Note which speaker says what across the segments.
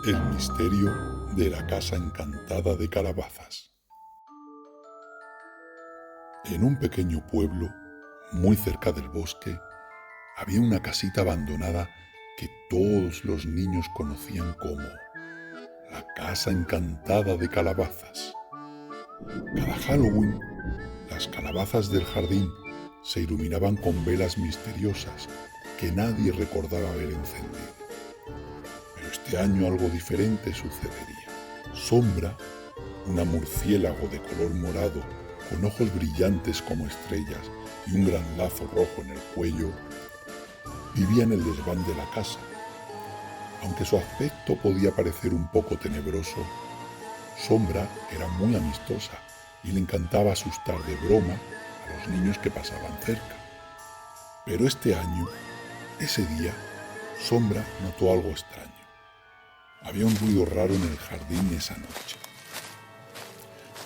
Speaker 1: El misterio de la casa encantada de calabazas. En un pequeño pueblo, muy cerca del bosque, había una casita abandonada que todos los niños conocían como la casa encantada de calabazas. Cada Halloween, las calabazas del jardín se iluminaban con velas misteriosas que nadie recordaba haber encendido. Pero este año algo diferente sucedería. Sombra, una murciélago de color morado, con ojos brillantes como estrellas y un gran lazo rojo en el cuello, vivía en el desván de la casa. Aunque su aspecto podía parecer un poco tenebroso, Sombra era muy amistosa y le encantaba asustar de broma a los niños que pasaban cerca. Pero este año, ese día, Sombra notó algo extraño. Había un ruido raro en el jardín esa noche,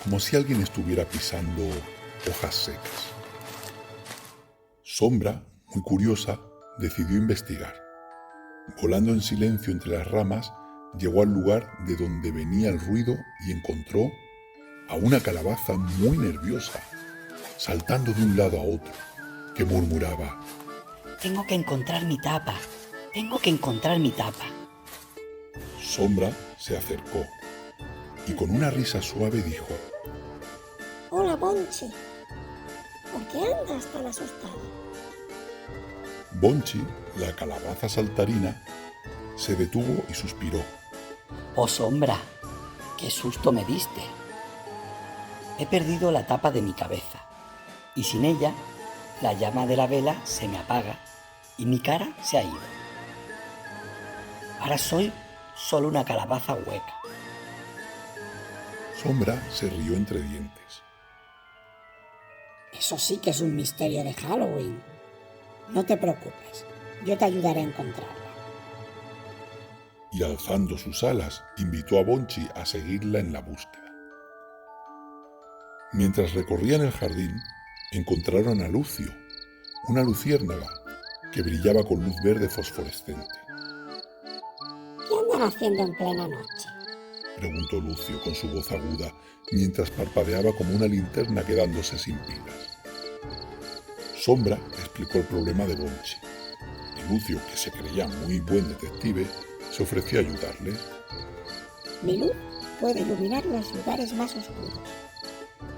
Speaker 1: como si alguien estuviera pisando hojas secas. Sombra, muy curiosa, decidió investigar. Volando en silencio entre las ramas, llegó al lugar de donde venía el ruido y encontró a una calabaza muy nerviosa, saltando de un lado a otro, que murmuraba:
Speaker 2: Tengo que encontrar mi tapa. Tengo que encontrar mi tapa.
Speaker 1: Sombra se acercó y con una risa suave dijo:
Speaker 3: Hola, Bonchi. ¿Por qué andas tan asustado?
Speaker 1: Bonchi, la calabaza saltarina, se detuvo y suspiró.
Speaker 2: Oh, Sombra, qué susto me diste. He perdido la tapa de mi cabeza y sin ella la llama de la vela se me apaga y mi cara se ha ido. Ahora soy solo una calabaza hueca.
Speaker 1: Sombra se rió entre dientes.
Speaker 3: Eso sí que es un misterio de Halloween. No te preocupes, yo te ayudaré a encontrarla.
Speaker 1: Y alzando sus alas, invitó a Bonchi a seguirla en la búsqueda. Mientras recorrían el jardín, encontraron a Lucio, una luciérnaga que brillaba con luz verde fosforescente.
Speaker 3: ¿Qué andan haciendo en plena noche?
Speaker 1: Preguntó Lucio con su voz aguda, mientras parpadeaba como una linterna quedándose sin pilas. Sombra explicó el problema de Bonchi, y Lucio, que se creía muy buen detective, se ofreció a ayudarle.
Speaker 3: Mi luz puede iluminar los lugares más oscuros.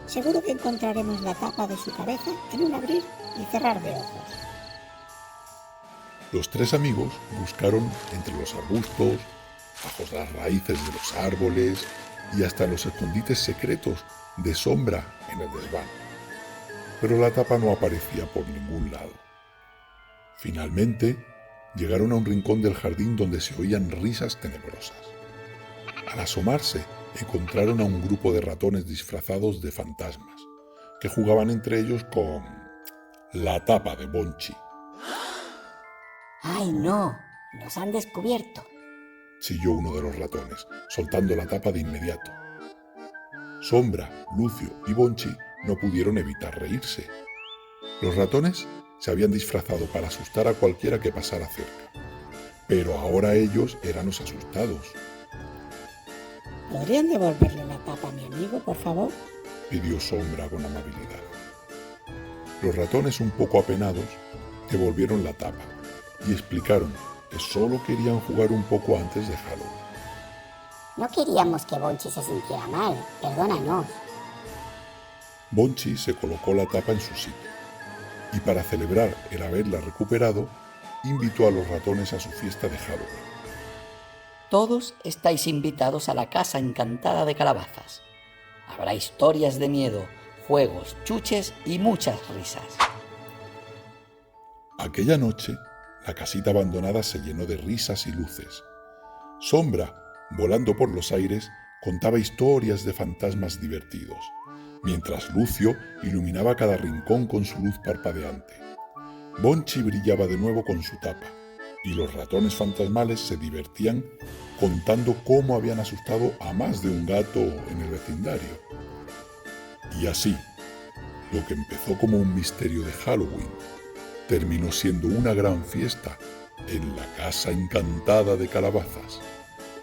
Speaker 3: Seguro que encontraremos la tapa de su cabeza en un abrir y cerrar de ojos.
Speaker 1: Los tres amigos buscaron entre los arbustos, bajo las raíces de los árboles y hasta en los escondites secretos de Sombra en el desván. Pero la tapa no aparecía por ningún lado. Finalmente, llegaron a un rincón del jardín donde se oían risas tenebrosas. Al asomarse, encontraron a un grupo de ratones disfrazados de fantasmas, que jugaban entre ellos con la tapa de Bonchi.
Speaker 3: ¡Ay, no! ¡Nos han descubierto!
Speaker 1: Chilló uno de los ratones, soltando la tapa de inmediato. Sombra, Lucio y Bonchi no pudieron evitar reírse. Los ratones se habían disfrazado para asustar a cualquiera que pasara cerca, pero ahora ellos eran los asustados.
Speaker 3: ¿Podrían devolverle la tapa a mi amigo, por favor?
Speaker 1: Pidió Sombra con amabilidad. Los ratones, un poco apenados, devolvieron la tapa y explicaron que solo querían jugar un poco antes de Halloween.
Speaker 3: No queríamos que Bonchi se sintiera mal, perdónanos.
Speaker 1: Bonchi se colocó la tapa en su sitio y para celebrar el haberla recuperado, invitó a los ratones a su fiesta de Halloween.
Speaker 2: Todos estáis invitados a la casa encantada de calabazas. Habrá historias de miedo, juegos, chuches y muchas risas.
Speaker 1: Aquella noche, la casita abandonada se llenó de risas y luces. Sombra, volando por los aires, contaba historias de fantasmas divertidos, mientras Lucio iluminaba cada rincón con su luz parpadeante. Bonchi brillaba de nuevo con su tapa, y los ratones fantasmales se divertían contando cómo habían asustado a más de un gato en el vecindario. Y así, lo que empezó como un misterio de Halloween, terminó siendo una gran fiesta en la casa encantada de calabazas,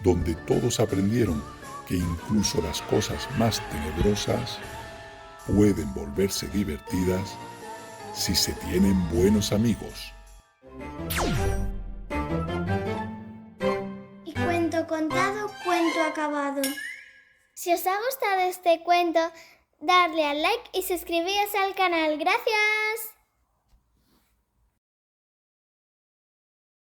Speaker 1: donde todos aprendieron que incluso las cosas más tenebrosas pueden volverse divertidas si se tienen buenos amigos.
Speaker 4: Y cuento contado, cuento acabado. Si os ha gustado este cuento, darle al like y suscribiros al canal. ¡Gracias!